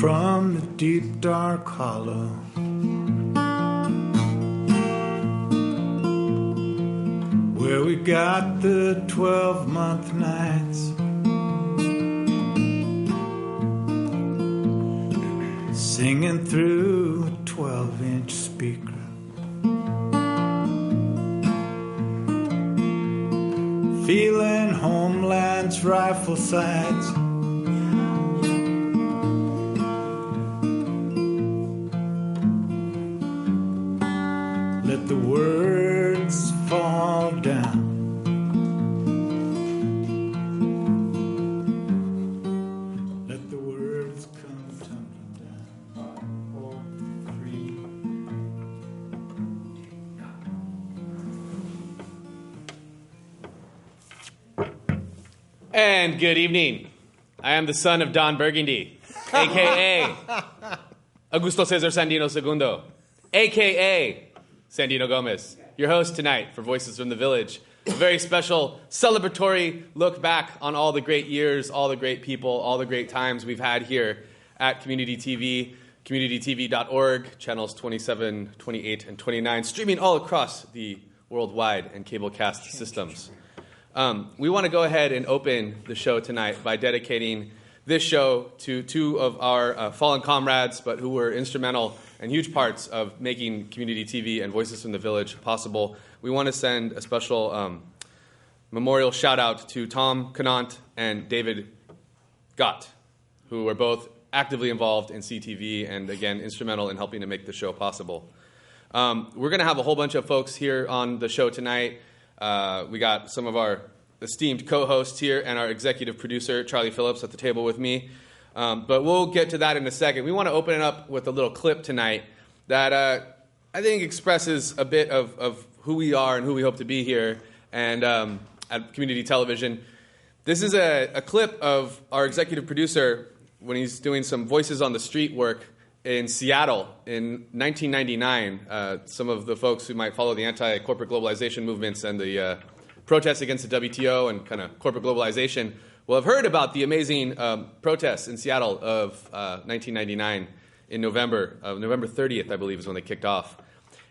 from the deep dark hollow. Where we got the 12-month nights, singing through a 12-inch speaker. Feeling homeland's rifle sights. Let the words fall down. Let the words come tumbling down. 4, 3. And good evening. I am the son of Don Burgundy, a.k.a. Augusto Cesar Sandino II, a.k.a. Sandino Gomez, your host tonight for Voices from the Village. A very special celebratory look back on all the great years, all the great people, all the great times we've had here at Community TV, communitytv.org, channels 27, 28, and 29, streaming all across the worldwide and cablecast systems. We want to go ahead and open the show tonight by dedicating this show to two of our fallen comrades, but who were instrumental and huge parts of making Community TV and Voices from the Village possible. We want to send a special memorial shout-out to Tom Conant and David Gott, who were both actively involved in CTV and, again, instrumental in helping to make the show possible. We're going to have a whole bunch of folks here on the show tonight. We got some of our esteemed co-hosts here and our executive producer, Charlie Phillips, at the table with me. But we'll get to that in a second. We want to open it up with a little clip tonight that I think expresses a bit of who we are and who we hope to be here and at Community Television. This is a clip of our executive producer when he's doing some Voices on the Street work in Seattle in 1999. Some of the folks who might follow the anti-corporate globalization movements and the protests against the WTO and kind of corporate globalization will have heard about the amazing protests in Seattle of 1999 in November 30th, I believe, is when they kicked off.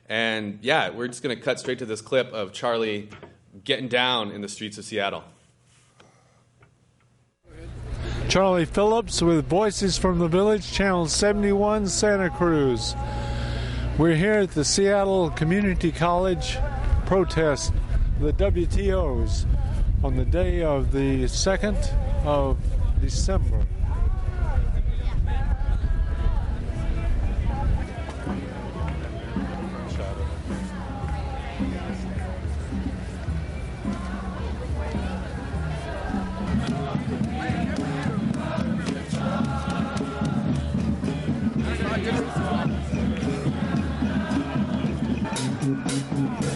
And yeah, we're just going to cut straight to this clip of Charlie getting down in the streets of Seattle. Charlie Phillips with Voices from the Village, Channel 71, Santa Cruz. We're here at the Seattle Community College protest, the WTOs, on the day of the 2nd of December.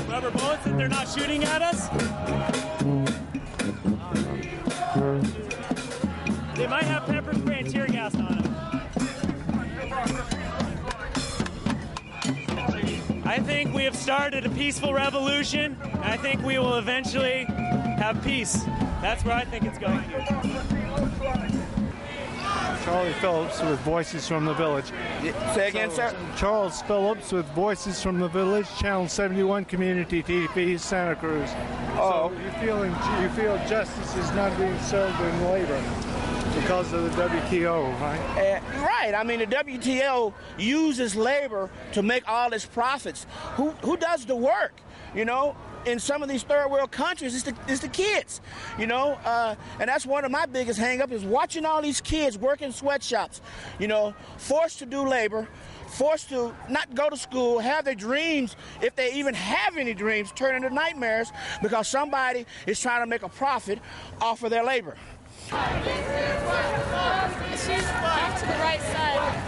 Rubber bullets that they're not shooting at us? They might have pepper spray and tear gas on them. I think we have started a peaceful revolution, and I think we will eventually have peace. That's where I think it's going. Charlie Phillips with Voices from the Village. Say again, sir? Charles Phillips with Voices from the Village, Channel 71, Community TV, Santa Cruz. Oh. So you feel justice is not being served in labor because of the WTO, right? Right. I mean, the WTO uses labor to make all its profits. Who does the work? You know, in some of these third world countries, it's the kids, you know, and that's one of my biggest hang-ups is watching all these kids work in sweatshops, you know, forced to do labor, forced to not go to school, have their dreams, if they even have any dreams, turn into nightmares because somebody is trying to make a profit off of their labor. She's back to the right side.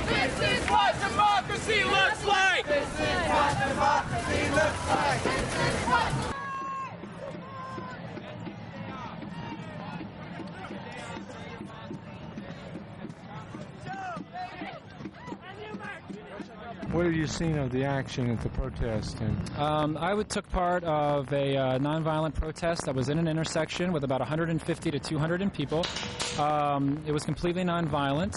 This is what democracy looks like! This is what democracy looks like! This is what... What have you seen of the action at the protest? I took part of a nonviolent protest that was in an intersection with about 150 to 200 people. It was completely nonviolent.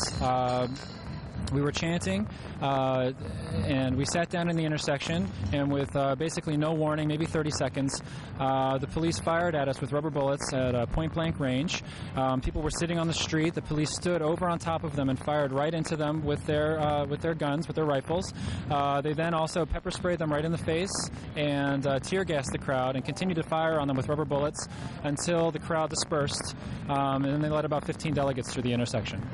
We were chanting, and we sat down in the intersection, and with basically no warning, maybe 30 seconds, the police fired at us with rubber bullets at point-blank range. People were sitting on the street. The police stood over on top of them and fired right into them with their guns, with their rifles. They then also pepper sprayed them right in the face and tear gassed the crowd and continued to fire on them with rubber bullets until the crowd dispersed, and then they let about 15 delegates through the intersection.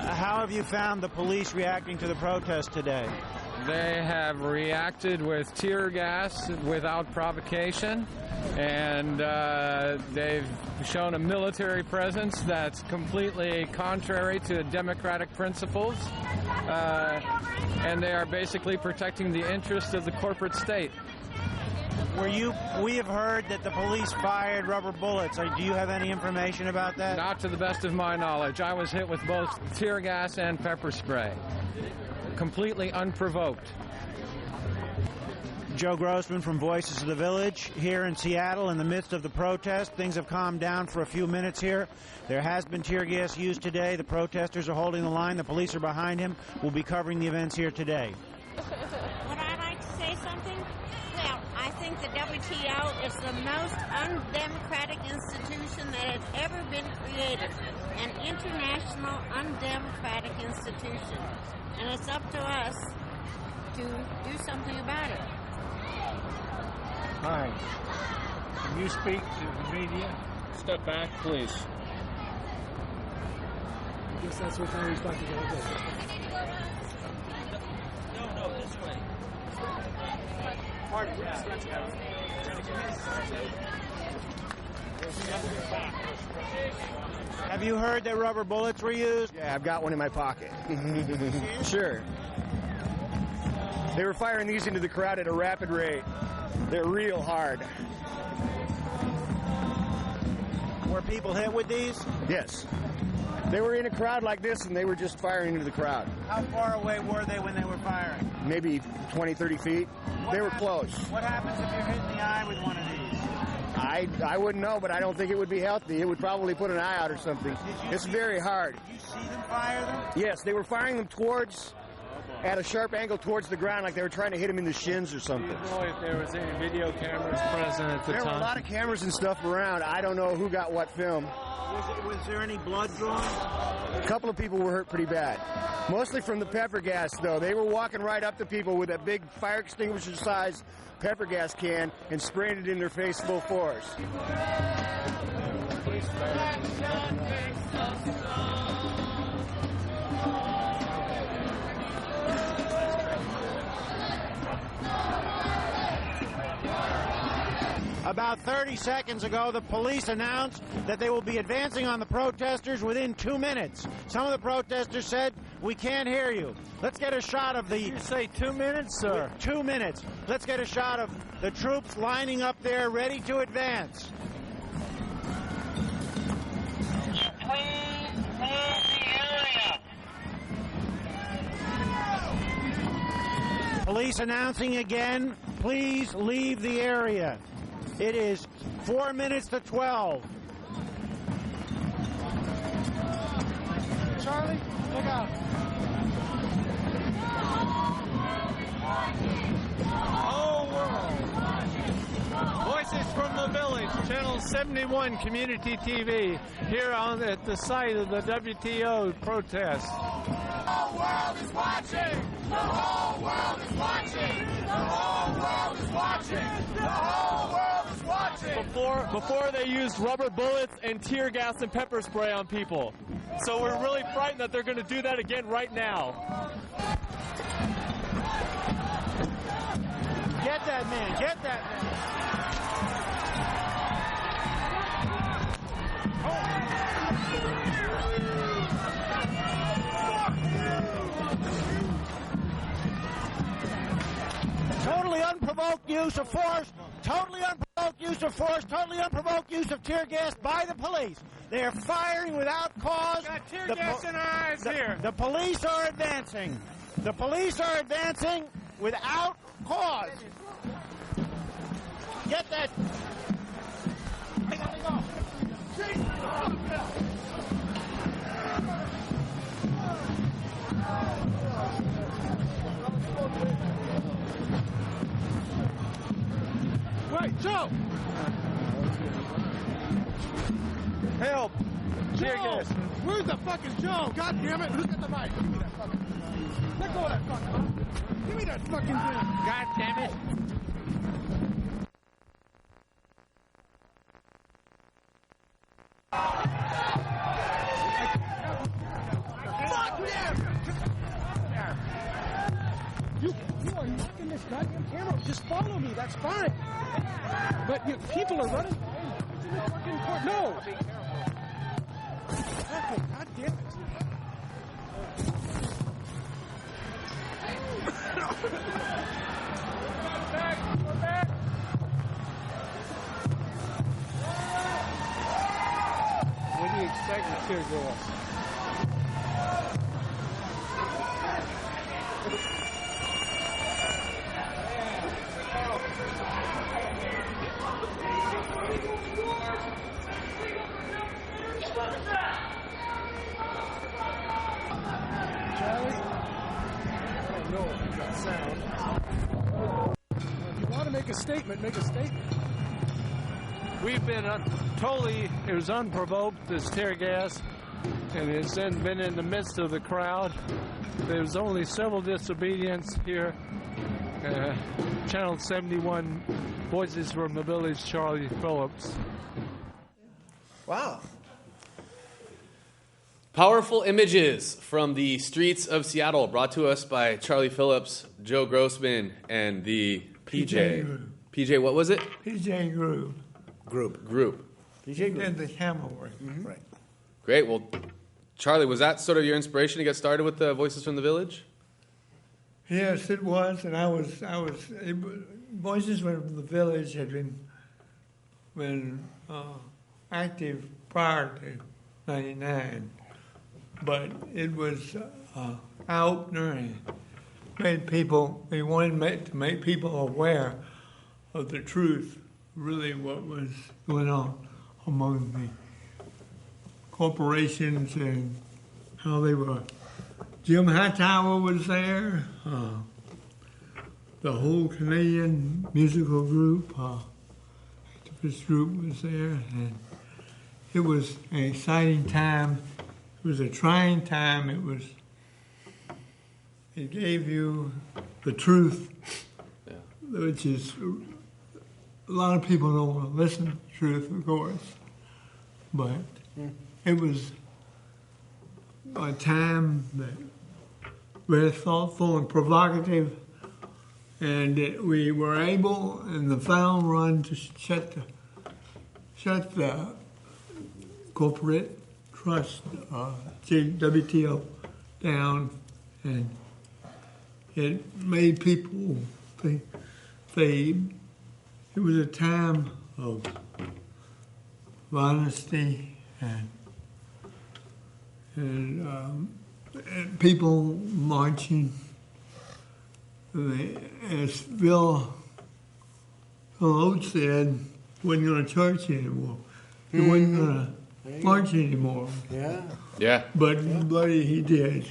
How have you found the police reacting to the protest today? They have reacted with tear gas without provocation, and they've shown a military presence that's completely contrary to democratic principles, and they are basically protecting the interests of the corporate state. We have heard that the police fired rubber bullets. Do you have any information about that? Not to the best of my knowledge. I was hit with both tear gas and pepper spray. Completely unprovoked. Joe Grossman from Voices of the Village here in Seattle in the midst of the protest. Things have calmed down for a few minutes here. There has been tear gas used today. The protesters are holding the line. The police are behind him. We'll be covering the events here today. Would I like to say something? Well, I think the WTO is the most undemocratic institution that has ever been created. An international undemocratic institution. And it's up to us to do something about it. Hi. Can you speak to the media? Step back, please. I guess that's what Henry's about to go do. No, this way. Have you heard that rubber bullets were used? Yeah, I've got one in my pocket. Sure. They were firing these into the crowd at a rapid rate. They're real hard. Were people hit with these? Yes. They were in a crowd like this, and they were just firing into the crowd. How far away were they when they were firing? Maybe 20, 30 feet. They were close. What happens if you're hit in the eye with one of these? I wouldn't know, but I don't think it would be healthy. It would probably put an eye out or something. It's very hard. Did you see them fire them? Yes, they were firing them at a sharp angle towards the ground, like they were trying to hit him in the shins or something. Do you know if there was any video cameras present at the time? There were a lot of cameras and stuff around. I don't know who got what film. Was there any blood drawn? A couple of people were hurt pretty bad. Mostly from the pepper gas, though. They were walking right up to people with a big fire extinguisher-sized pepper gas can and spraying it in their face full force. About 30 seconds ago, the police announced that they will be advancing on the protesters within 2 minutes. Some of the protesters said, "We can't hear you." Let's get a shot of the... Did you say 2 minutes, sir? 2 minutes. Let's get a shot of the troops lining up there, ready to advance. Please leave the area. Police announcing again, please leave the area. It is 4 minutes to 12. Charlie, look out. Oh, world. Voices from the Village, Channel 71 Community TV, here at the site of the WTO protest. The whole world is watching! The whole world is watching! The whole world is watching! The whole world is watching! Before they used rubber bullets and tear gas and pepper spray on people. So we're really frightened that they're going to do that again right now. Get that man, get that man. totally unprovoked use of force, totally unprovoked use of force, totally unprovoked use of tear gas by the police. They are firing without cause. Got tear gas in our eyes here. The police are advancing. The police are advancing without cause. Get that. I gotta go. Wait, Joe! Help! Tear gas! Where's the fucking Joe? God damn it! Who's got the mic? Give me that fucking thing. Let go of that fucking. Give me that fucking thing. God damn it! Fuck them! You are knocking this goddamn camera. Just follow me. That's fine. But people are running. It's in the fucking court. No. Okay, God damn it. Go back. What do you expect with tear gas? Make a statement, make a statement. We've been it was unprovoked, this tear gas, and it's then been in the midst of the crowd. There's only civil disobedience here. Channel 71, Voices from the Village, Charlie Phillips. Wow. Powerful images from the streets of Seattle brought to us by Charlie Phillips, Joe Grossman, and the PJ, what was it? PJ Group. PJ Did the camera work. Mm-hmm. Right. Great. Well, Charlie, was that sort of your inspiration to get started with the Voices from the Village? Yes, it was, and Voices from the Village had been active prior to '99, but it was eye-opener and we wanted to make people aware of the truth, really what was going on among the corporations and how they were. Jim Hightower was there, the whole Canadian musical group, activist group was there, and it was an exciting time. It was a trying time. It gave you the truth, which is, a lot of people don't want to listen to the truth, of course, but it was a time that very thoughtful and provocative, and we were able, in the final run, to shut the corporate trust, WTO, down, and it made people think it was a time of honesty and people marching. As Phil Oates said, wasn't going to church anymore. He wasn't going to march anymore. Yeah. But he did.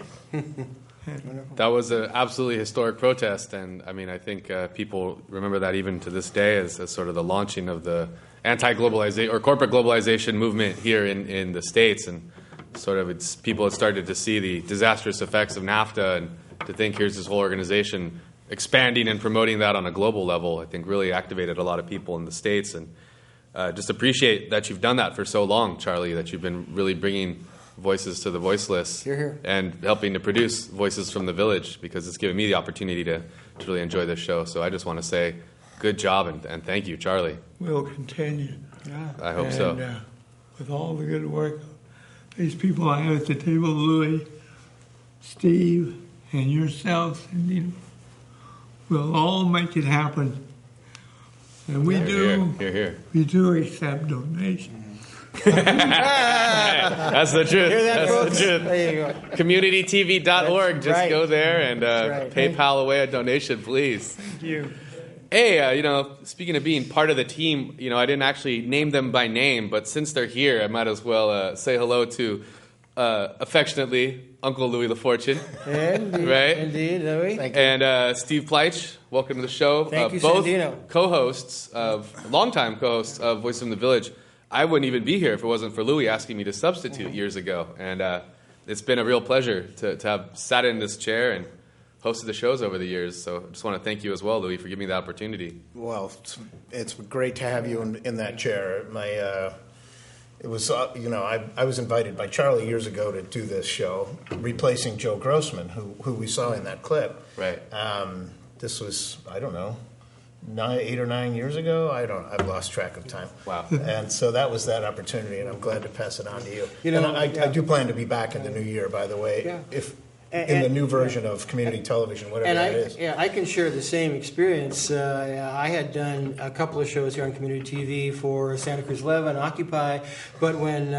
That was an absolutely historic protest, and I mean, I think people remember that even to this day as sort of the launching of the anti-globalization or corporate globalization movement here in the States, and sort of people had started to see the disastrous effects of NAFTA, and to think here's this whole organization expanding and promoting that on a global level, I think really activated a lot of people in the States, and just appreciate that you've done that for so long, Charlie, that you've been really bringing voices to the voiceless and helping to produce Voices from the Village, because it's given me the opportunity to really enjoy this show. So I just want to say good job and thank you, Charlie. We'll continue. I hope so. With all the good work, these people I have at the table, Louis, Steve, and yourself, Sandino, we'll all make it happen. And we Here. We do accept donations. That's the truth. Hear that, That's folks? the truth. There you go. CommunityTV.org. That's Just right. go there and That's right. PayPal away a donation, please. Thank you. Hey, speaking of being part of the team, I didn't actually name them by name, but since they're here, I might as well say hello to, affectionately, Uncle Louis LaFortune. Indeed, right? Indeed, Louis. Thank you. And Steve Pleich, welcome to the show. Thank you, both Sandino. longtime co-hosts of Voice from the Village. I wouldn't even be here if it wasn't for Louis asking me to substitute years ago. And it's been a real pleasure to have sat in this chair and hosted the shows over the years. So I just want to thank you as well, Louis, for giving me the opportunity. Well, it's great to have you in that chair. It was, I was invited by Charlie years ago to do this show, replacing Joe Grossman, who we saw in that clip. Right. This was, I don't know, 8 or 9 years ago. I've lost track of time. Wow. And so that was that opportunity, and I'm glad to pass it on to you. And I do plan to be back in the new year, by the way, in the new version of community television, whatever that is. Yeah, I can share the same experience. I had done a couple of shows here on community TV for Santa Cruz Leva and Occupy, but when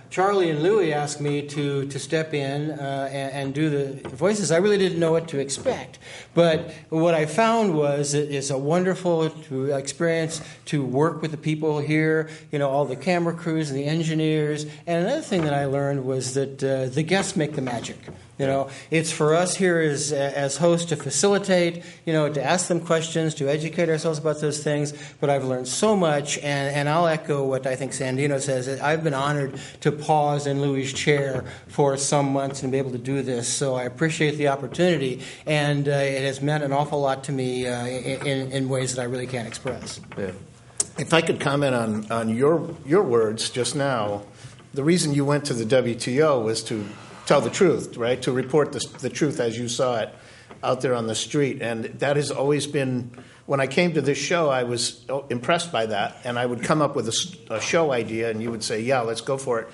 Charlie and Louie asked me to step in and do the voices, I really didn't know what to expect. But what I found was it's a wonderful experience to work with the people here, all the camera crews and the engineers. And another thing that I learned was that the guests make the magic. It's for us here as hosts to facilitate, to ask them questions, to educate ourselves about those things. But I've learned so much, and I'll echo what I think Sandino says. I've been honored to pause in Louis' chair for some months and be able to do this. So I appreciate the opportunity, and it has meant an awful lot to me in ways that I really can't express. Yeah. If I could comment on your words just now, the reason you went to the WTO was to tell the truth, right? To report the truth as you saw it out there on the street. And that has always been, when I came to this show, I was impressed by that. And I would come up with a show idea, and you would say, yeah, let's go for it.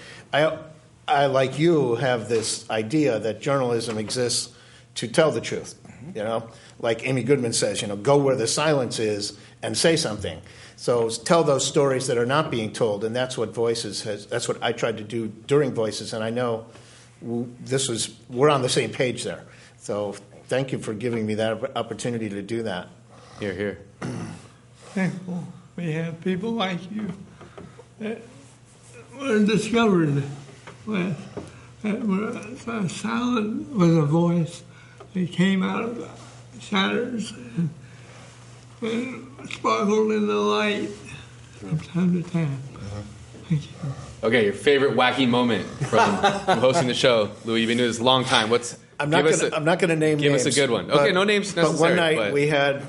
I like you, have this idea that journalism exists to tell the truth, Like Amy Goodman says, go where the silence is and say something. So tell those stories that are not being told. And that's what Voices that's what I tried to do during Voices. And I know we're on the same page there. So thank you for giving me that opportunity to do that. Here. Thankful we have people like you that were discovered that were silent was a voice that came out of the shadows and sparkled in the light from time to time. Thank you. Okay, your favorite wacky moment from hosting the show, Louis. You've been doing this a long time. I'm not going to name names. Give us a good one. Okay, no names necessary. But one night we had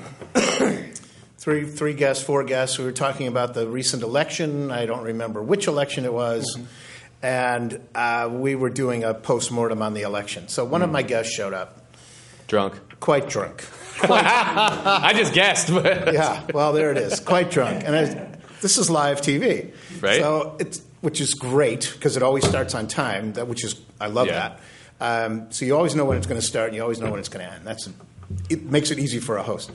four guests. We were talking about the recent election. I don't remember which election it was. And we were doing a post-mortem on the election. So one of my guests showed up. Drunk. Quite drunk. I just guessed. But yeah, well, there it is. Quite drunk. And this is live TV. Right. So which is great because it always starts on time. I love that. So you always know when it's going to start and you always know when it's going to end. It makes it easy for a host.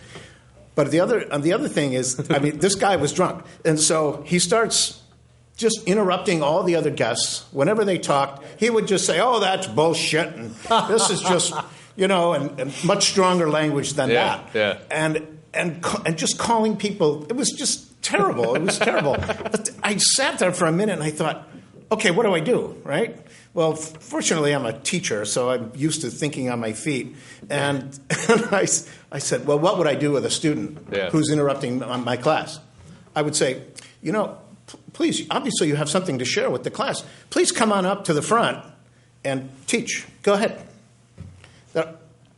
But the other thing is, this guy was drunk, and so he starts just interrupting all the other guests whenever they talked. He would just say, "Oh, that's bullshit," and this is just and much stronger language than that. Yeah. And just calling people. It was just terrible. It was terrible. But I sat there for a minute and I thought, okay, what do I do, right? Well, fortunately, I'm a teacher, so I'm used to thinking on my feet. And I said, well, what would I do with a student who's interrupting my class? I would say, please, obviously you have something to share with the class. Please come on up to the front and teach. Go ahead.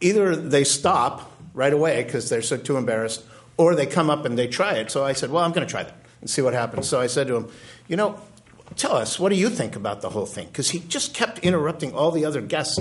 Either they stop right away because they're so too embarrassed, or they come up and they try it. So I said, well, I'm going to try that and see what happens. So I said to him, tell us, what do you think about the whole thing? Because he just kept interrupting all the other guests.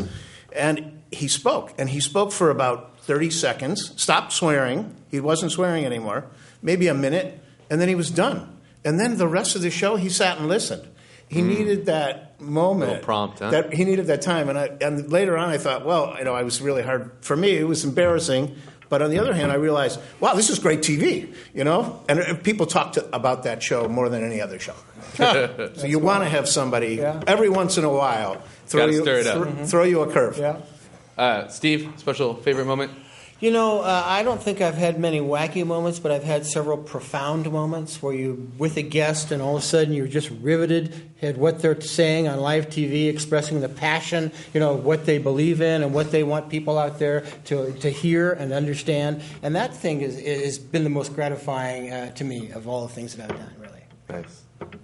And he spoke. And he spoke for about 30 seconds, stopped swearing. He wasn't swearing anymore. Maybe a minute. And then he was done. And then the rest of the show, he sat and listened. He needed that moment. A little prompt, huh? He needed that time. And later on, I thought, well, I was really hard. For me, it was embarrassing. But on the other hand, I realized, wow, this is great TV, you know? And people talk about that show more than any other show. So you want to have somebody every once in a while throw you a curve. Yeah. Steve, special favorite moment? You know, I don't think I've had many wacky moments, but I've had several profound moments where you're with a guest and all of a sudden you're just riveted at what they're saying on live TV, expressing the passion, you know, what they believe in and what they want people out there to hear and understand. And that thing has been the most gratifying to me of all the things that I've done, really. Nice.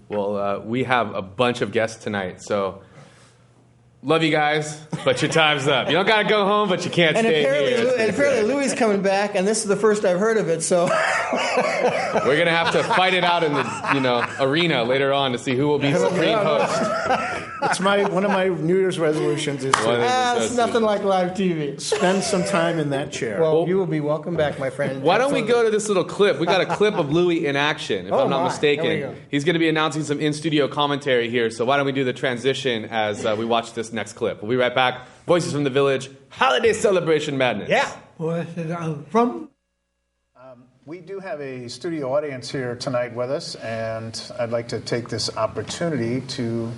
Well, we have a bunch of guests tonight, so love you guys, but your time's up. You don't got to go home, but you can't stay here. And apparently Louis is coming back, and this is the first I've heard of it, so we're going to have to fight it out in the arena later on to see who will be supreme host. It's one of my New Year's resolutions is it's nothing like live TV. Spend some time in that chair. Well, you will be welcome back, my friend. Why don't we go to this little clip? We got a clip of Louis in action, if I'm not mistaken. There we go. He's going to be announcing some in-studio commentary here, so why don't we do the transition as we watch this next clip. We'll be right back. Voices from the Village, Holiday Celebration Madness. Yeah. We do have a studio audience here tonight with us, and I'd like to take this opportunity to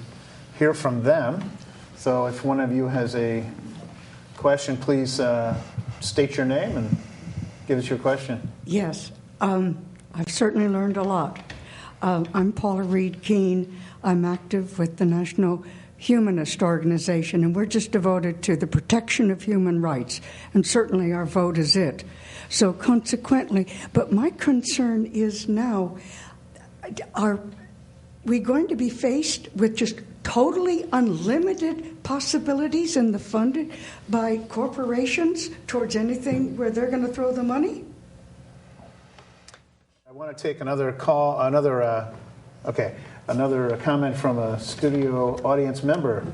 hear from them. So if one of you has a question, please state your name and give us your question. Yes. I've certainly learned a lot. I'm Paula Reed Keene. I'm active with the National Humanist Organization, and we're just devoted to the protection of human rights, and certainly our vote is it. So consequently, but my concern is now, are we going to be faced with just totally unlimited possibilities in the funded by corporations towards anything where they're going to throw the money? I want to take another call, another comment from a studio audience member.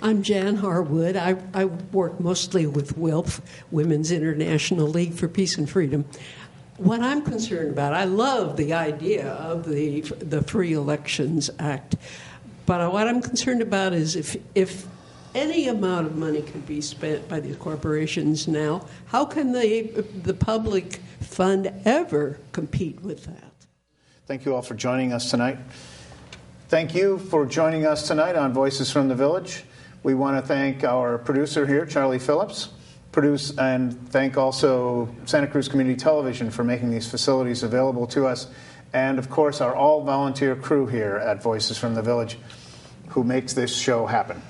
I'm Jan Harwood. I work mostly with WILF, Women's International League for Peace and Freedom. What I'm concerned about, I love the idea of the Free Elections Act, but what I'm concerned about is if any amount of money can be spent by these corporations now, how can the public fund ever compete with that? Thank you all for joining us tonight. Thank you for joining us tonight on Voices from the Village. We want to thank our producer here, Charlie Phillips, and thank also Santa Cruz Community Television for making these facilities available to us, and of course our all-volunteer crew here at Voices from the Village who makes this show happen.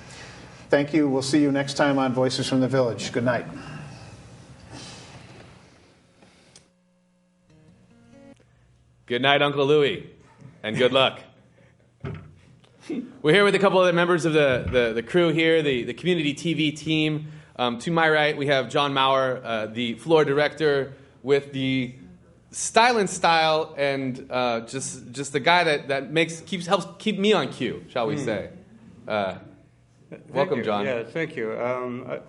Thank you. We'll see you next time on Voices from the Village. Good night. Good night, Uncle Louis, and good luck. We're here with a couple other members of the crew here, the community TV team. To my right, we have John Maurer, the floor director, with the style and just the guy that helps keep me on cue, shall we say. Welcome, John. Yeah, thank you. I've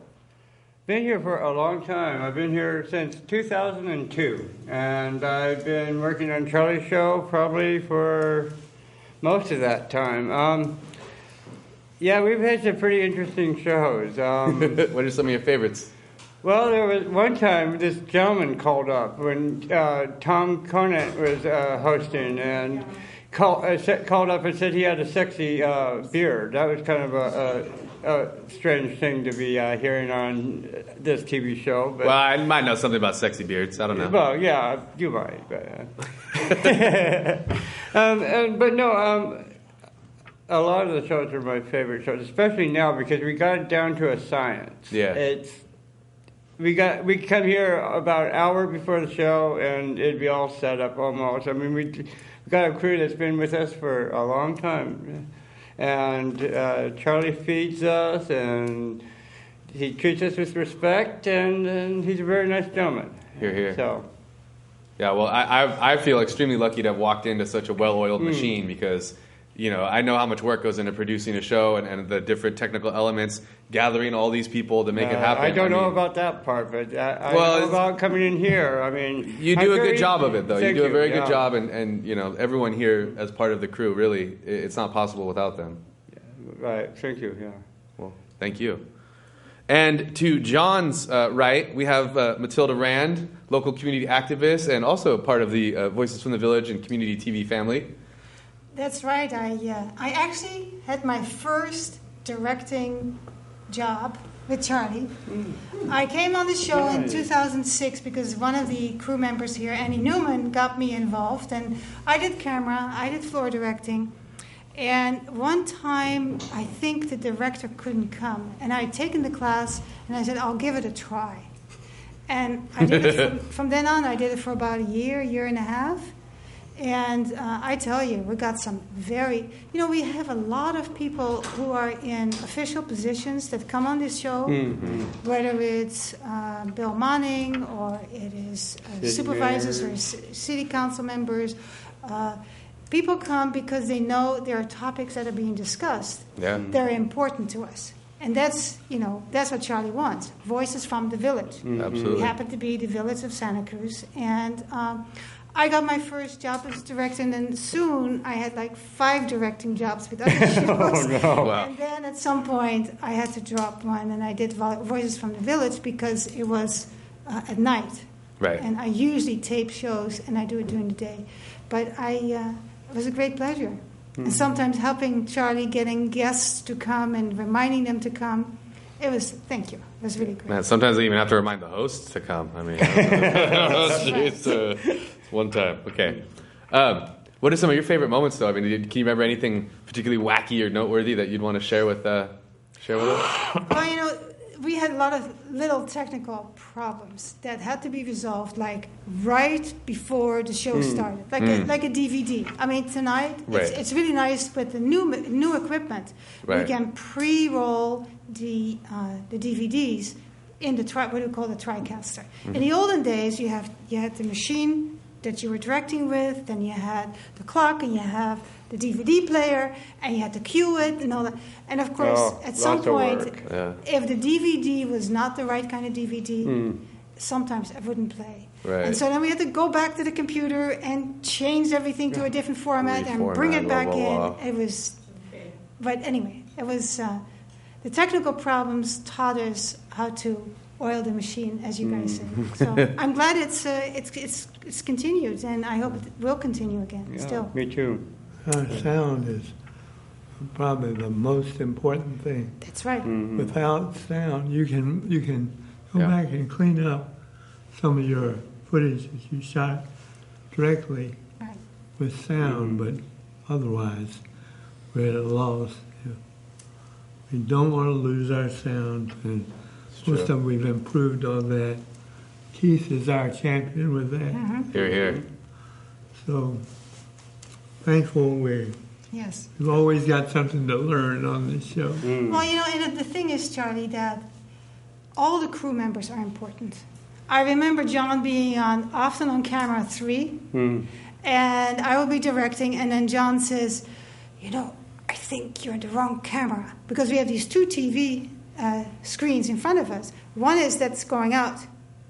been here for a long time. I've been here since 2002, and I've been working on Charlie's show probably for most of that time. Yeah, we've had some pretty interesting shows. What are some of your favorites? Well, there was one time this gentleman called up when Tom Conant was hosting, and called up and said he had a sexy beard. That was kind of a strange thing to be hearing on this TV show. But, well, I might know something about sexy beards. I don't know. Well, yeah, you might. But no, a lot of the shows are my favorite shows, especially now because we got it down to a science. Yeah. We come here about an hour before the show, and it'd be all set up almost. I mean, we got a crew that's been with us for a long time, and Charlie feeds us, and he treats us with respect, and he's a very nice gentleman. Hear, hear. So. Yeah, well, I feel extremely lucky to have walked into such a well-oiled machine because, I know how much work goes into producing a show and the different technical elements, gathering all these people to make it happen. I don't know about that part, but I know about coming in here. I mean, you do a good job of it, though. You do a very good job, and everyone here as part of the crew, really, it's not possible without them. Yeah, right. Thank you. Yeah. Well, thank you. And to John's right, we have Mathilde Rand, local community activist and also part of the Voices from the Village and Community TV family. That's right. I actually had my first directing job with Charlie. I came on the show in 2006 because one of the crew members here, Annie Newman, got me involved. And I did camera, I did floor directing. And one time, I think the director couldn't come. And I had taken the class, and I said, I'll give it a try. And I did it from then on, I did it for about a year and a half. And I tell you, we got some we have a lot of people who are in official positions that come on this show, whether it's Bill Manning or it is supervisors or city council members. People come because they know there are topics that are being discussed. Yeah. They're important to us. And that's what Charlie wants, voices from the village. Absolutely. We happen to be the village of Santa Cruz. And I got my first job as director, and then soon I had like 5 directing jobs with other shows. Oh, no. Wow. And then at some point I had to drop one, and I did Voices from the Village because it was at night. Right. And I usually tape shows, and I do it during the day. But it was a great pleasure. And sometimes helping Charlie, getting guests to come and reminding them to come. Thank you. It was really great. Man, sometimes I even have to remind the hosts to come. I mean, it's one time. Okay. What are some of your favorite moments, though? I mean, can you remember anything particularly wacky or noteworthy that you'd want to share with us? Well, we had a lot of little technical problems that had to be resolved, like right before the show started, like a DVD. I mean, tonight it's really nice with the new equipment. Right. We can pre-roll the DVDs in the what do we call the TriCaster. In the olden days, you had the machine that you were directing with, then you had the clock, and you have the DVD player, and you had to cue it and all that. And of course, at some point, if the DVD was not the right kind of DVD, sometimes it wouldn't play. Right. And so then we had to go back to the computer and change everything to a different format and bring it back in. It was, but anyway, it was the technical problems taught us how to oil the machine, as you guys say. So I'm glad it's continued, and I hope it will continue again. Still. Me too. Sound is probably the most important thing. That's right. Without sound, you can go back and clean up some of your footage that you shot directly with sound, but otherwise we're at a loss. We don't want to lose our sound, and most of them we've improved on that. Keith is our champion with that. Hear, hear. So thankful we've always got something to learn on this show. Well, and the thing is, Charlie, that all the crew members are important. I remember John being often on camera 3, and I will be directing, and then John says, I think you're in the wrong camera, because we have these 2 TV screens in front of us. One is that's going out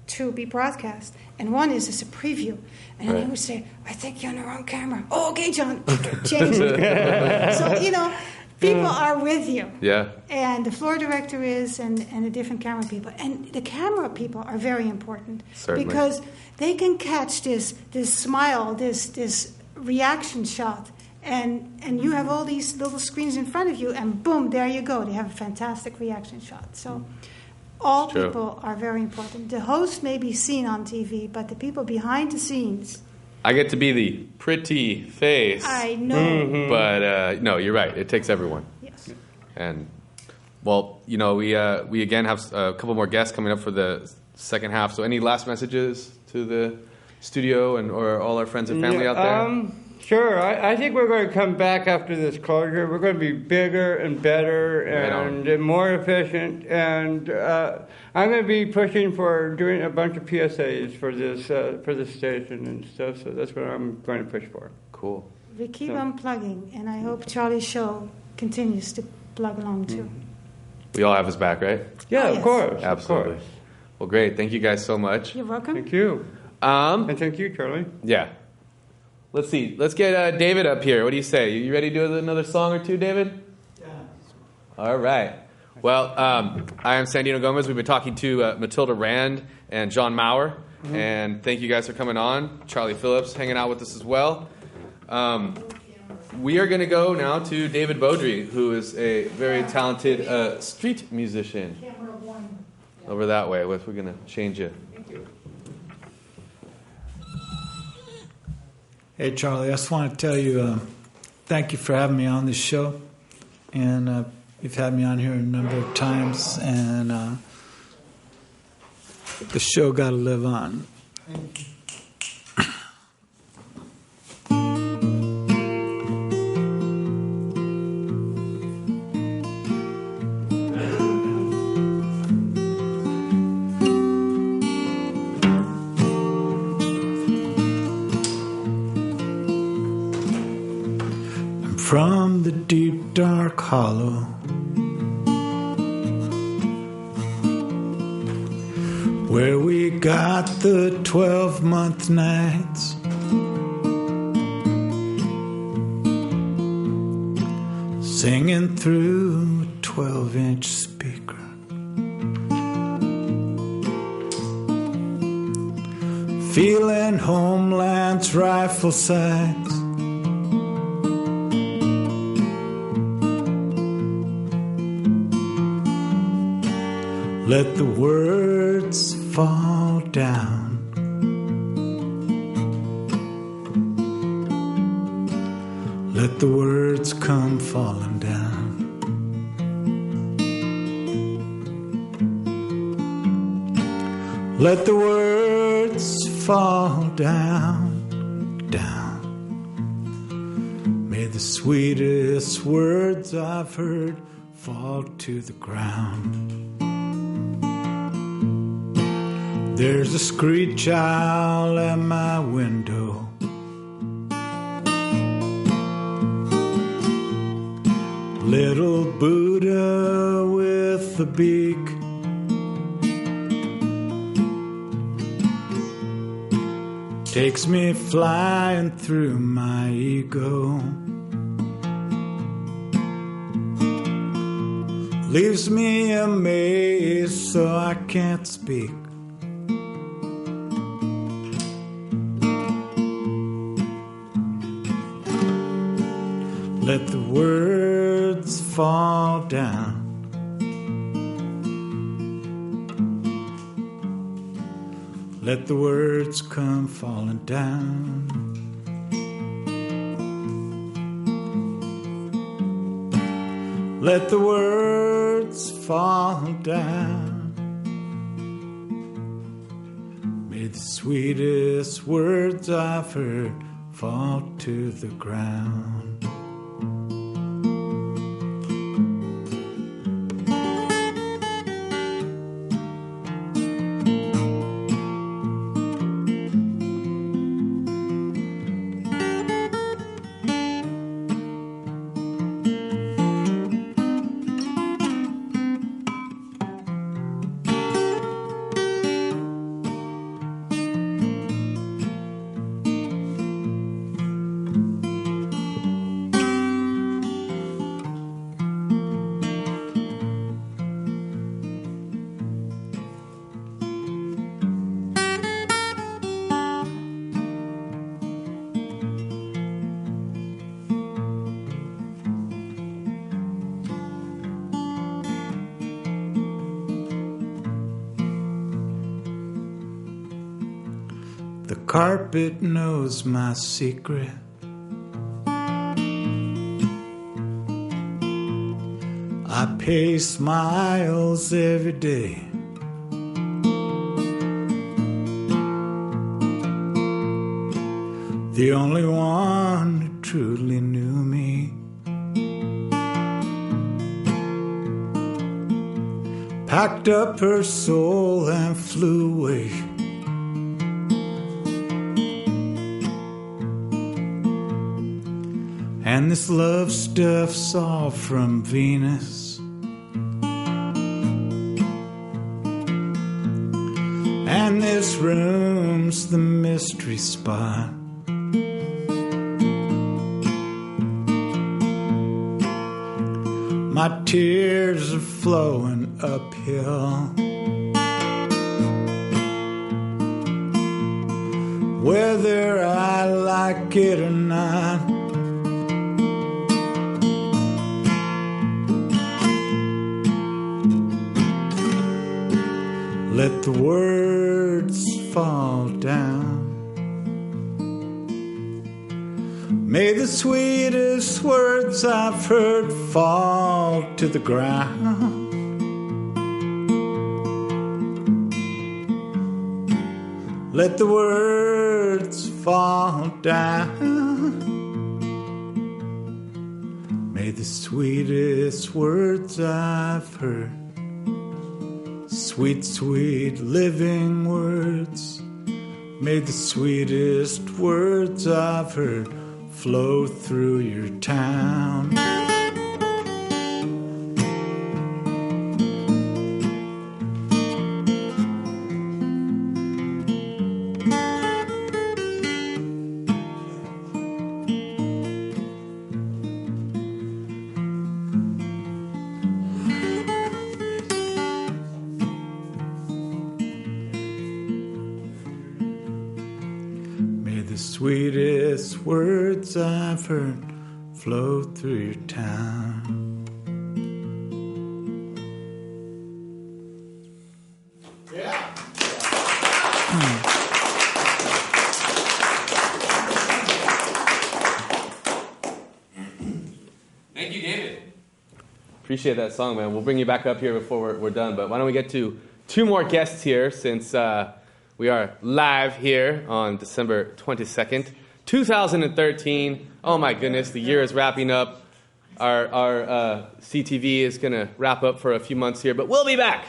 to be broadcast, and one is as a preview. And then he would say, I think you're on the wrong camera. Oh, okay, John. Change it. So, people are with you. Yeah. And the floor director is, and the different camera people. And the camera people are very important. Certainly. Because they can catch this smile, this reaction shot. And you have all these little screens in front of you, and boom, there you go. They have a fantastic reaction shot. So all people are very important. The host may be seen on TV, but the people behind the scenes. I get to be the pretty face. I know. But no, you're right. It takes everyone. Yes. And, well, we again have a couple more guests coming up for the second half. So any last messages to the studio or all our friends and family out there? Sure. I think we're going to come back after this closure. We're going to be bigger and better and more efficient. And I'm going to be pushing for doing a bunch of PSAs for this station and stuff. So that's what I'm going to push for. Cool. We keep on plugging, and I hope Charlie's show continues to plug along too. We all have his back, right? Yeah, of course. Absolutely. Of course. Well, great. Thank you guys so much. You're welcome. Thank you. And thank you, Charlie. Yeah. Let's see. Let's get David up here. What do you say? You ready to do another song or two, David? Yeah. All right. Well, I am Sandino Gomez. We've been talking to Mathilde Rand and John Maurer. Mm-hmm. And thank you guys for coming on. Charlie Phillips hanging out with us as well. We are going to go now to David Beaudry, who is a very talented street musician. Over that way. We're going to change you. Thank you. Hey, Charlie, I just want to tell you thank you for having me on this show. And you've had me on here a number of times, and the show got to live on. From the deep, dark hollow, where we got the 12-month nights, singing through a 12-inch speaker, feeling homeland's rifle sights. Let the words fall down. Let the words come falling down. Let the words fall down, down. May the sweetest words I've heard fall to the ground. There's a screech owl at my window, little Buddha with a beak, takes me flying through my ego, leaves me amazed so I can't speak. Let the words fall down. Let the words come falling down. Let the words fall down. May the sweetest words I've heard fall to the ground. The carpet knows my secret. I pace miles every day. The only one who truly knew me. Packed up her soul and flew away. And this love stuff's all from Venus. And this room's the mystery spot. my tears are flowing uphill. Whether I like it or not, let the words fall down. May the sweetest words I've heard fall to the ground. Let the words fall down. May the sweetest words I've heard, sweet, sweet living words, may the sweetest words I've heard flow through your town. Sweetest words I've heard flow through your town. Yeah. Thank you, David. Appreciate that song, man. We'll bring you back up here before we're done, but why don't we get to two more guests here since we are live here on December 22nd, 2013. Oh my goodness, the year is wrapping up. Our CTV is going to wrap up for a few months here, but we'll be back.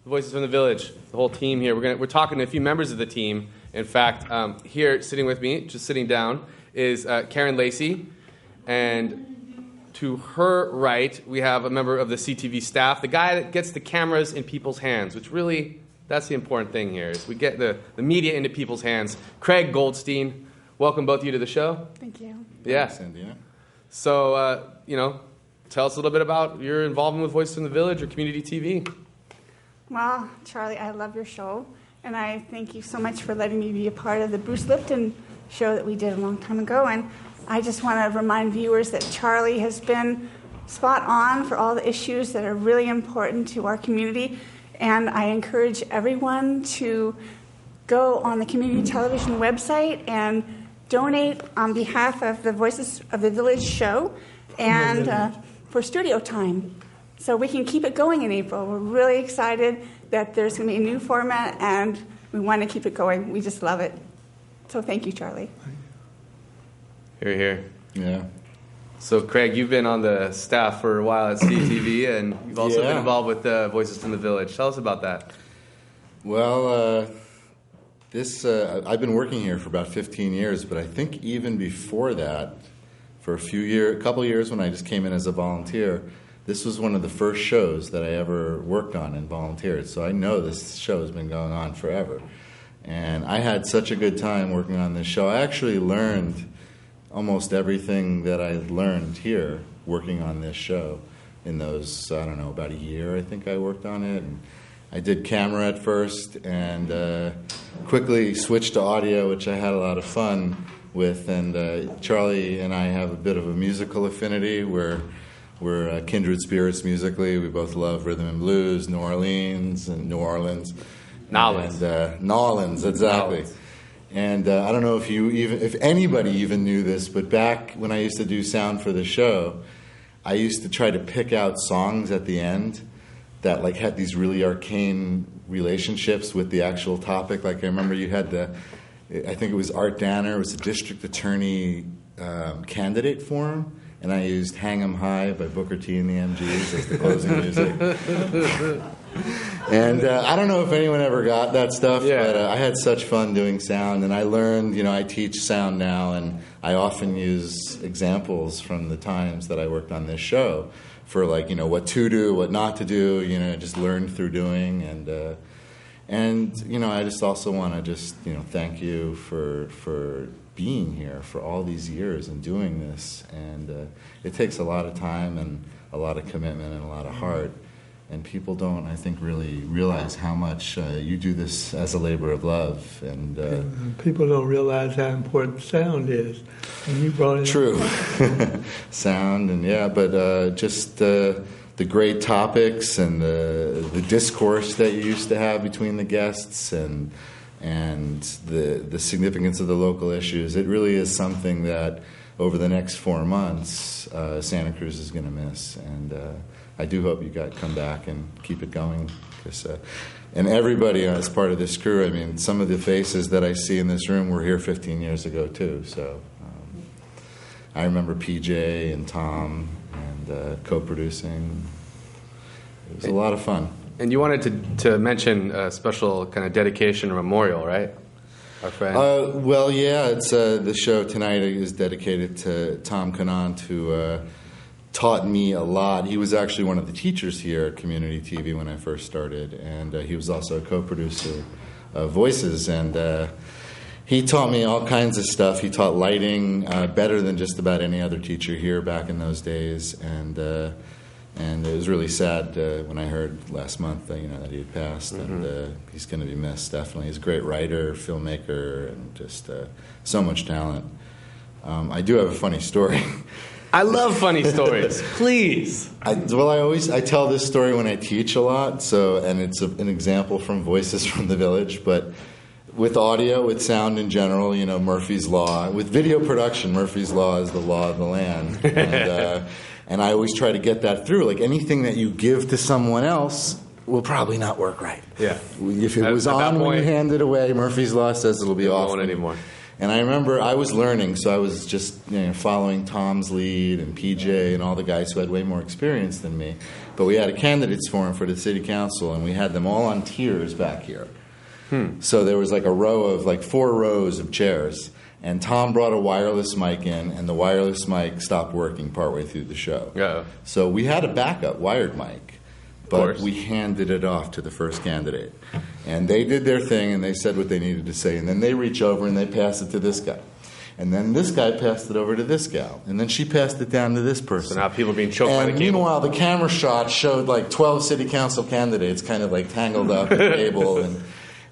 The Voices from the Village, the whole team here. We're talking to a few members of the team. In fact, here sitting with me, just sitting down, is Karen Lacey. And to her right, we have a member of the CTV staff, the guy that gets the cameras in people's hands, which really... that's the important thing here, is we get the media into people's hands. Craig Goldstein, welcome both of you to the show. Thank you. Yeah. Thanks, Sandino. So, tell us a little bit about your involvement with Voices from the Village or community TV. Well, Charlie, I love your show, and I thank you so much for letting me be a part of the Bruce Lipton show that we did a long time ago. And I just want to remind viewers that Charlie has been spot on for all the issues that are really important to our community. And I encourage everyone to go on the community television website and donate on behalf of the Voices of the Village show and for studio time. So we can keep it going in April. We're really excited that there's going to be a new format, and we want to keep it going. We just love it. So thank you, Charlie. Hear, hear. Yeah. So, Craig, you've been on the staff for a while at CTV, and you've also been involved with Voices from the Village. Tell us about that. Well, I've been working here for about 15 years, but I think even before that, for a couple years when I just came in as a volunteer, this was one of the first shows that I ever worked on and volunteered. So I know this show has been going on forever. And I had such a good time working on this show. I actually learned almost everything that I learned here working on this show in those, about a year I think I worked on it. And I did camera at first and quickly switched to audio, which I had a lot of fun with. And Charlie and I have a bit of a musical affinity. We're kindred spirits musically. We both love rhythm and blues, New Orleans. Nolans, exactly. Nolans. And I don't know if anybody even knew this, but back when I used to do sound for the show, I used to try to pick out songs at the end that had these really arcane relationships with the actual topic. Like I remember you had I think it was Art Danner, it was the district attorney candidate forum, and I used Hang 'Em High by Booker T and the MGs as the closing music. And I don't know if anyone ever got that stuff, but I had such fun doing sound, and I learned, I teach sound now, and I often use examples from the times that I worked on this show for what to do, what not to do, just learn through doing, and I just also want to thank you for being here for all these years and doing this. And it takes a lot of time and a lot of commitment and a lot of heart. And people don't, I think, really realize how much you do this as a labor of love. And people don't realize how important sound is. And you brought it true. Sound, and but just the great topics and the discourse that you used to have between the guests and the significance of the local issues. It really is something that over the next 4 months, Santa Cruz is going to miss. And I do hope you come back and keep it going. And everybody as part of this crew, I mean, some of the faces that I see in this room were here 15 years ago, too. So I remember PJ and Tom and co-producing. It was a lot of fun. And you wanted to mention a special kind of dedication or memorial, right? Our friend. It's the show tonight is dedicated to Tom Conant, who taught me a lot. He was actually one of the teachers here at Community TV when I first started, and he was also a co-producer of Voices, and he taught me all kinds of stuff. He taught lighting better than just about any other teacher here back in those days, and it was really sad when I heard last month that he had passed, and he's going to be missed, definitely. He's a great writer, filmmaker, and just so much talent. I do have a funny story. I love funny stories. Please. I tell this story when I teach a lot, and it's an example from Voices from the Village, but with audio, with sound in general, Murphy's Law. With video production, Murphy's Law is the law of the land. And I always try to get that through. Like, anything that you give to someone else will probably not work right. Yeah. If it was on when you hand it away, Murphy's Law says it'll be off. It won't anymore. And I remember I was learning, so I was just following Tom's lead and PJ and all the guys who had way more experience than me. But we had a candidates forum for the city council, and we had them all on tiers back here. So there was like a row of 4 rows of chairs. And Tom brought a wireless mic in, and the wireless mic stopped working partway through the show. Yeah. So we had a backup wired mic, but we handed it off to the first candidate. And they did their thing, and they said what they needed to say. And then they reach over and they pass it to this guy. And then this guy passed it over to this gal. And then she passed it down to this person. So now people are being choked by the cable. Meanwhile, the camera shot showed 12 city council candidates kind of tangled up at the table.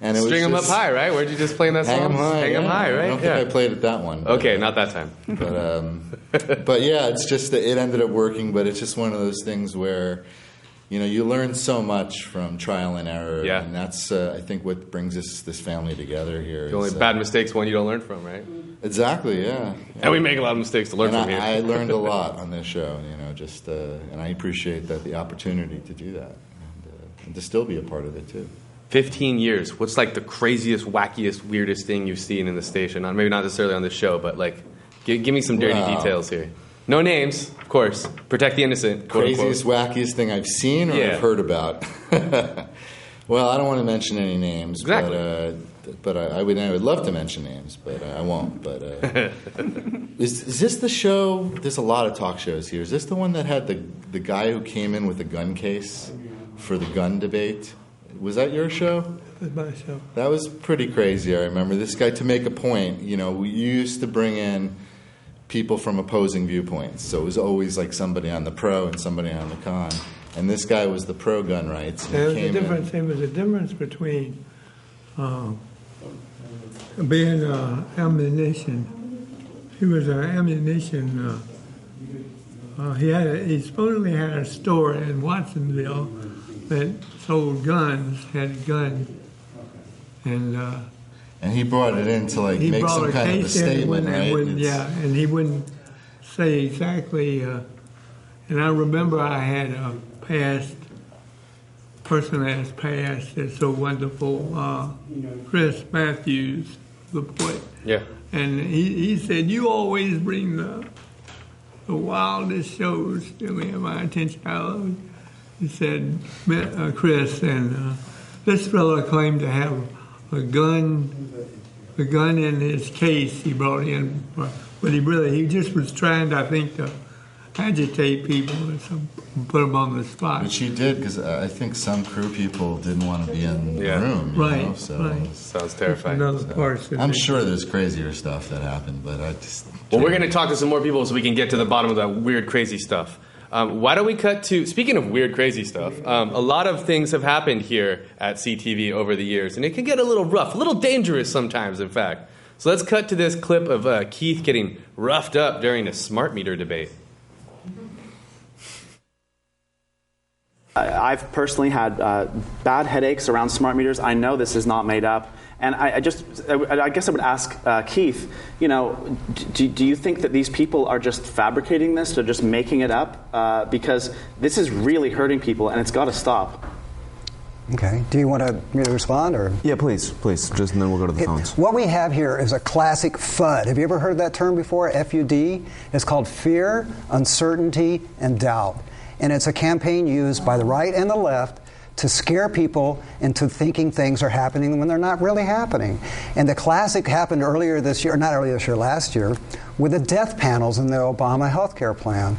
And it was String them up high, right? Where'd you just play in that song? Hang 'em high. Hang 'em high, right? I don't think I played it that one. Okay, not that time. But yeah, it's just that it ended up working. But it's just one of those things where, you learn so much from trial and error. Yeah. And that's, I think, what brings this family together here. The only bad mistakes one you don't learn from, right? Exactly, yeah. And we make a lot of mistakes to learn from here. I learned a lot on this show, and I appreciate the opportunity to do that and to still be a part of it, too. 15 years. What's the craziest, wackiest, weirdest thing you've seen in the station? Maybe not necessarily on this show, but give me some dirty details here. No names, of course. Protect the innocent. Craziest, wackiest thing I've seen or I've heard about. Well, I don't want to mention any names, exactly. But I would love to mention names, but I won't. But is this the show? There's a lot of talk shows here. Is this the one that had the guy who came in with a gun case for the gun debate? Was that your show? That was my show. That was pretty crazy. I remember this guy, to make a point, we used to bring in people from opposing viewpoints. So it was always somebody on the pro and somebody on the con. And this guy was the pro gun rights. There was a difference between being an ammunition. He was an ammunition. He supposedly had a store in Watsonville that sold guns, had a gun, and he brought it in to make some kind of a statement, right? And he wouldn't say exactly. And I remember I had a person that's passed that's so wonderful, Chris Matthews, the poet. Yeah. And he said, "You always bring the wildest shows to me and my attention." He said, Chris, and this fellow claimed to have a gun in his case he brought in, but he just was trying, I think, to agitate people and put them on the spot. But she did, because I think some crew people didn't want to be in the room. Right, So right. Sounds terrifying. I'm sure there's crazier stuff that happened, but I just... Well, we're going to talk to some more people so we can get to the bottom of that weird, crazy stuff. Why don't we cut to, speaking of weird, crazy stuff, a lot of things have happened here at CTV over the years, and it can get a little rough, a little dangerous sometimes, in fact. So let's cut to this clip of Keith getting roughed up during a smart meter debate. I've personally had bad headaches around smart meters. I know this is not made up. And I guess I would ask Keith, do you think that these people are just fabricating this? They're just making it up? Because this is really hurting people, and it's got to stop. Okay. Do you want me to respond? Or? Yeah, please. Just and then we'll go to the phones. What we have here is a classic FUD. Have you ever heard that term before? FUD? It's called fear, uncertainty, and doubt. And it's a campaign used by the right and the left to scare people into thinking things are happening when they're not really happening. And the classic happened earlier this year, not earlier this year, last year, with the death panels in the Obama health care plan.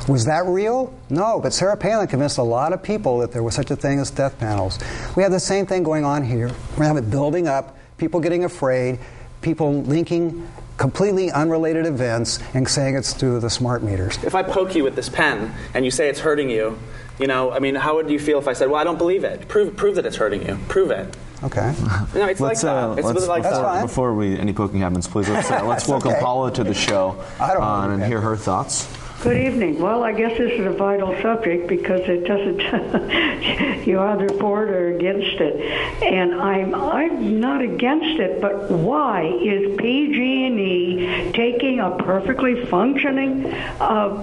Was that real? No, but Sarah Palin convinced a lot of people that there was such a thing as death panels. We have the same thing going on here. We have it building up, people getting afraid, people linking completely unrelated events and saying it's due to the smart meters. If I poke you with this pen and you say it's hurting you, how would you feel if I said, well, I don't believe it? Prove that it's hurting you. Prove it. Okay. No, it's like that. It's like that. Before any poking happens, please, let's welcome Paula to the show and hear her thoughts. Good evening. Well, I guess this is a vital subject because it doesn't, you're either for it or against it. And I'm not against it, but why is PG&E taking a perfectly functioning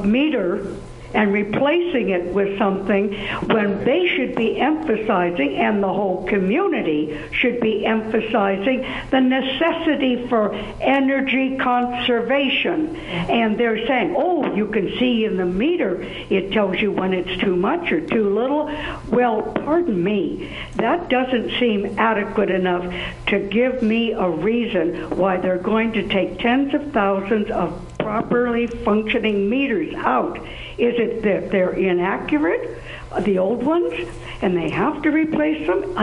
meter and replacing it with something when they should be emphasizing, and the whole community should be emphasizing, the necessity for energy conservation? And they're saying, oh, you can see in the meter, it tells you when it's too much or too little. Well, pardon me, that doesn't seem adequate enough to give me a reason why they're going to take tens of thousands of properly functioning meters out. Is it that they're inaccurate, the old ones, and they have to replace them?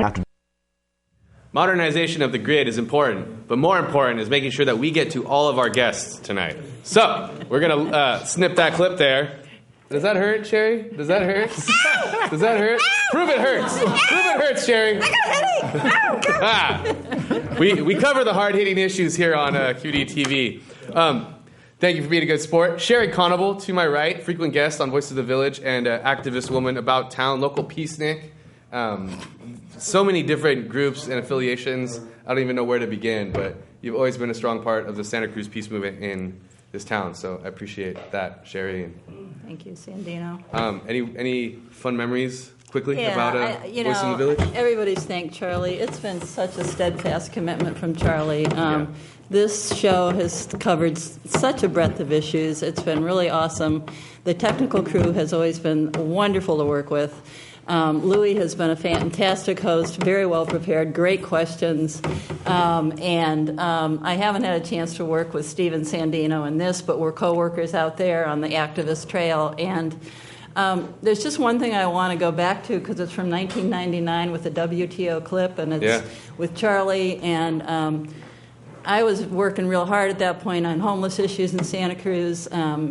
Modernization of the grid is important, but more important is making sure that we get to all of our guests tonight. So, we're going to snip that clip there. Does that hurt, Sherry? Does that hurt? Does that hurt? Prove it hurts. Prove it hurts, Sherry. I got a headache. We cover the hard-hitting issues here on QD TV. Thank you for being a good sport. Sherry Conable, to my right, frequent guest on Voice of the Village and activist woman about town, local peacenik. So many different groups and affiliations. I don't even know where to begin, but you've always been a strong part of the Santa Cruz peace movement in this town. So I appreciate that, Sherry. Thank you, Sandino. Any fun memories quickly about Voice of the Village? Everybody's thanked Charlie. It's been such a steadfast commitment from Charlie. This show has covered such a breadth of issues. It's been really awesome. The technical crew has always been wonderful to work with. Louis has been a fantastic host, very well prepared, great questions. And I haven't had a chance to work with Steve and Sandino in this, but we're co-workers out there on the activist trail. And there's just one thing I want to go back to because it's from 1999 with the WTO clip, and it's with Charlie. And I was working real hard at that point on homeless issues in Santa Cruz.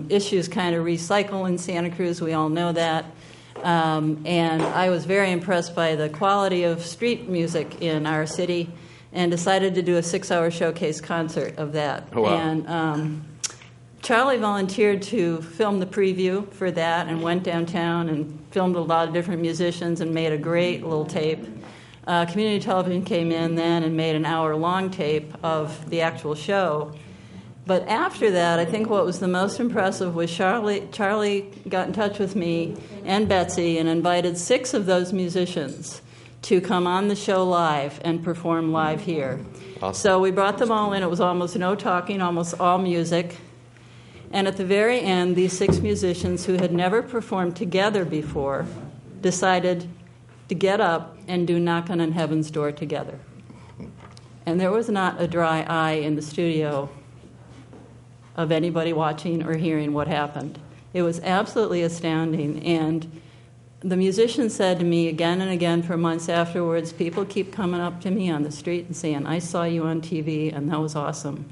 Issues kind of recycle in Santa Cruz. We all know that. And I was very impressed by the quality of street music in our city and decided to do a 6-hour showcase concert of that. Oh, wow. And Charlie volunteered to film the preview for that and went downtown and filmed a lot of different musicians and made a great little tape. Community television came in then and made an hour-long tape of the actual show. But after that, I think what was the most impressive was Charlie got in touch with me and Betsy and invited 6 of those musicians to come on the show live and perform live here. Awesome. So we brought them all in. It was almost no talking, almost all music. And at the very end, these 6 musicians who had never performed together before decided to get up and do Knockin' on Heaven's Door together. And there was not a dry eye in the studio of anybody watching or hearing what happened. It was absolutely astounding. And the musician said to me again and again for months afterwards, people keep coming up to me on the street and saying, I saw you on TV, and that was awesome.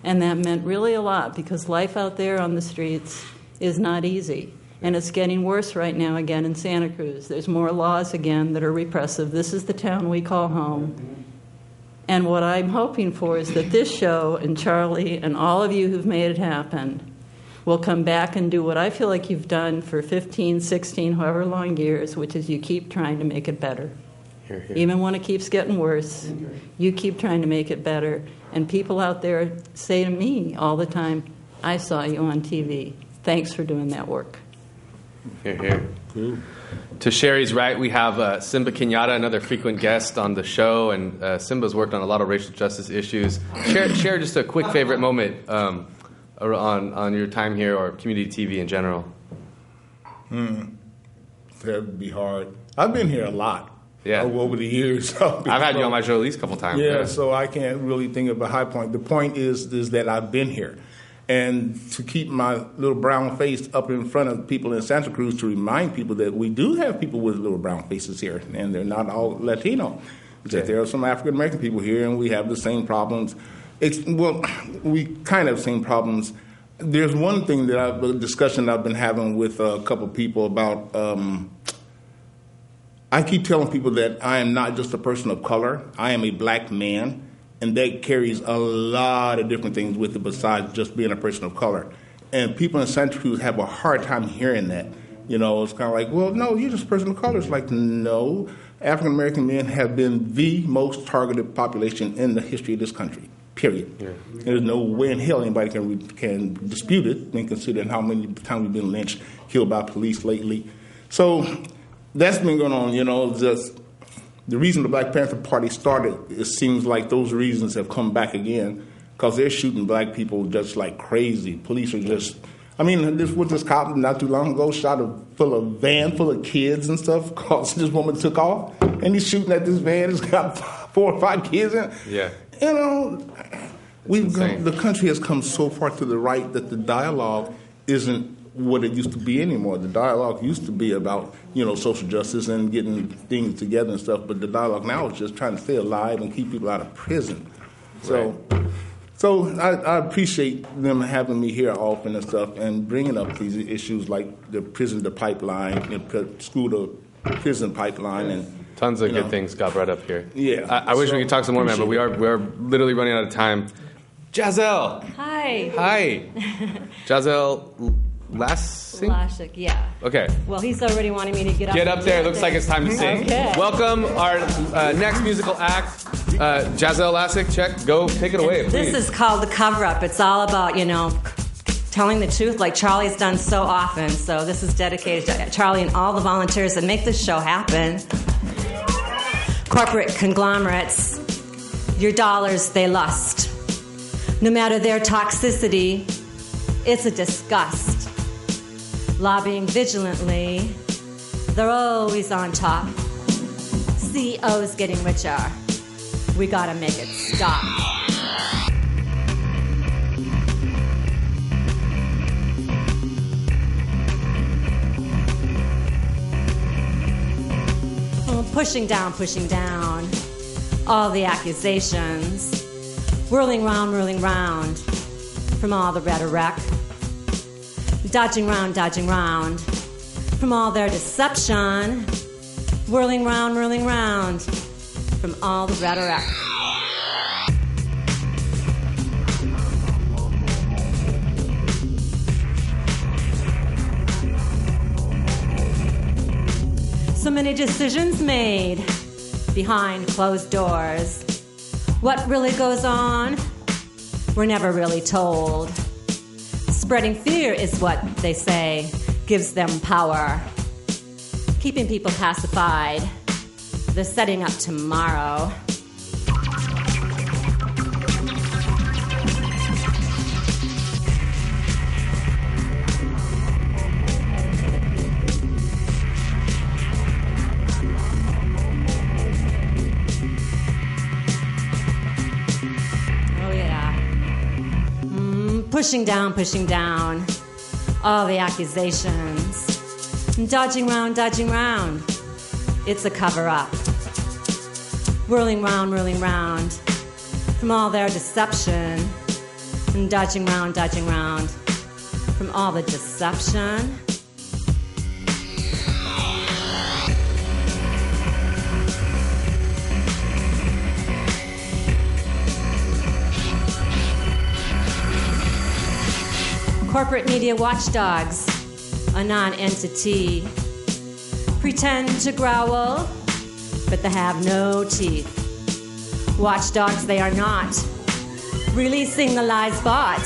And that meant really a lot, because life out there on the streets is not easy. And it's getting worse right now again in Santa Cruz. There's more laws again that are repressive. This is the town we call home. And what I'm hoping for is that this show and Charlie and all of you who've made it happen will come back and do what I feel like you've done for 15, 16, however long years, which is you keep trying to make it better. Hear, hear. Even when it keeps getting worse, you keep trying to make it better. And people out there say to me all the time, I saw you on TV. Thanks for doing that work. Here, here. Cool. To Sherry's right, we have Simba Kenyatta, another frequent guest on the show, and Simba's worked on a lot of racial justice issues. Share just a quick favorite moment on your time here or community TV in general. That would be hard. I've been here a lot. Yeah. Over the years. I've had you on my show at least a couple times. Yeah, so I can't really think of a high point. The point is that I've been here. And to keep my little brown face up in front of people in Santa Cruz to remind people that we do have people with little brown faces here, and they're not all Latino. That there are some African American people here, and we have the same problems. We kind of have the same problems. There's one thing a discussion I've been having with a couple people about. I keep telling people that I am not just a person of color. I am a black man. And that carries a lot of different things with it besides just being a person of color. And people in Santa Cruz have a hard time hearing that. You know, it's kind of like, well, no, you're just a person of color. It's like, no. African American men have been the most targeted population in the history of this country, period. Yeah. There's no way in hell anybody can dispute it when considering how many times we've been lynched, killed by police lately. So that's been going on, you know, just... The reason the Black Panther Party started, it seems like those reasons have come back again because they're shooting black people just like crazy. Police are just, this cop not too long ago shot a van full of kids and stuff because this woman took off and he's shooting at this van. It's got 4 or 5 kids in it. Yeah. You know, the country has come so far to the right that the dialogue isn't what it used to be anymore. The dialogue used to be about, social justice and getting things together and stuff, but the dialogue now is just trying to stay alive and keep people out of prison. So I appreciate them having me here often and stuff and bringing up these issues like the prison to pipeline, the school to prison pipeline, and tons of good things got brought up here. Yeah. I wish we could talk some more, man, but we are literally running out of time. Jazz-Elle. Hi. Hi. Jazz-Elle Sang? Lashik, yeah. Okay. Well, he's already wanting me to get up. Get up there. Looks like it's time to sing. Okay. Welcome our next musical act, Jazz-Elle Sang. Check. Go. Take it away, please. This is called The Cover-Up. It's all about, telling the truth like Charlie's done so often. So this is dedicated to Charlie and all the volunteers that make this show happen. Corporate conglomerates, your dollars they lust. No matter their toxicity, it's a disgust. Lobbying vigilantly, they're always on top. CEOs getting richer. We gotta make it stop. Pushing down, all the accusations. Whirling round, from all the rhetoric. Dodging round, from all their deception. Whirling round, from all the rhetoric. So many decisions made behind closed doors. What really goes on, we're never really told. Spreading fear is what they say gives them power. Keeping people pacified. They're setting up tomorrow. Pushing down, all the accusations. Dodging round, it's a cover-up. Whirling round, from all their deception. And dodging round, from all the deception. Corporate media watchdogs, a non-entity, pretend to growl, but they have no teeth. Watchdogs they are not, releasing the lies bought.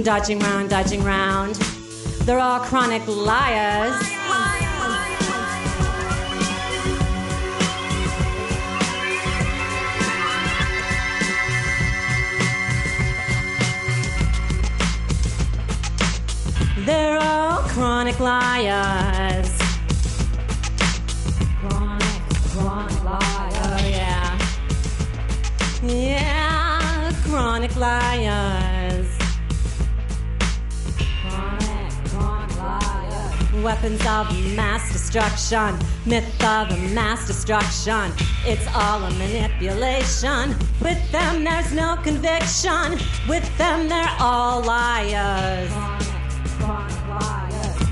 Dodging round, they're all chronic liars. They're all chronic liars. Chronic liar, yeah. Yeah, chronic liars. Chronic liars. Weapons of mass destruction, myth of mass destruction. It's all a manipulation. With them there's no conviction. With them they're all liars.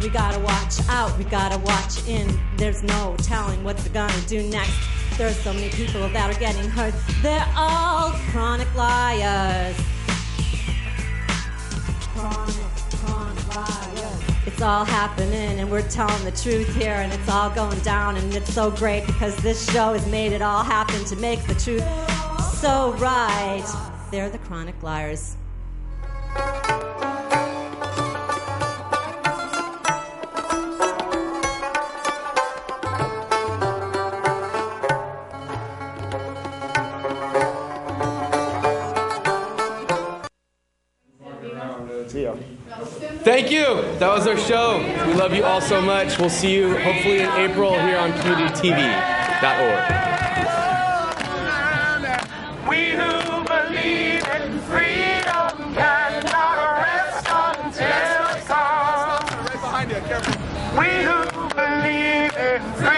We gotta watch out, we gotta watch in. There's no telling what they're gonna do next. There's so many people that are getting hurt. They're all chronic liars. Chronic liars. It's all happening and we're telling the truth here and it's all going down and it's so great because this show has made it all happen to make the truth so right. They're the chronic liars. Thank you. That was our show. We love you all so much. We'll see you hopefully in April here on communitytv.org. We who believe in freedom cannot rest until it's on. We who believe in freedom.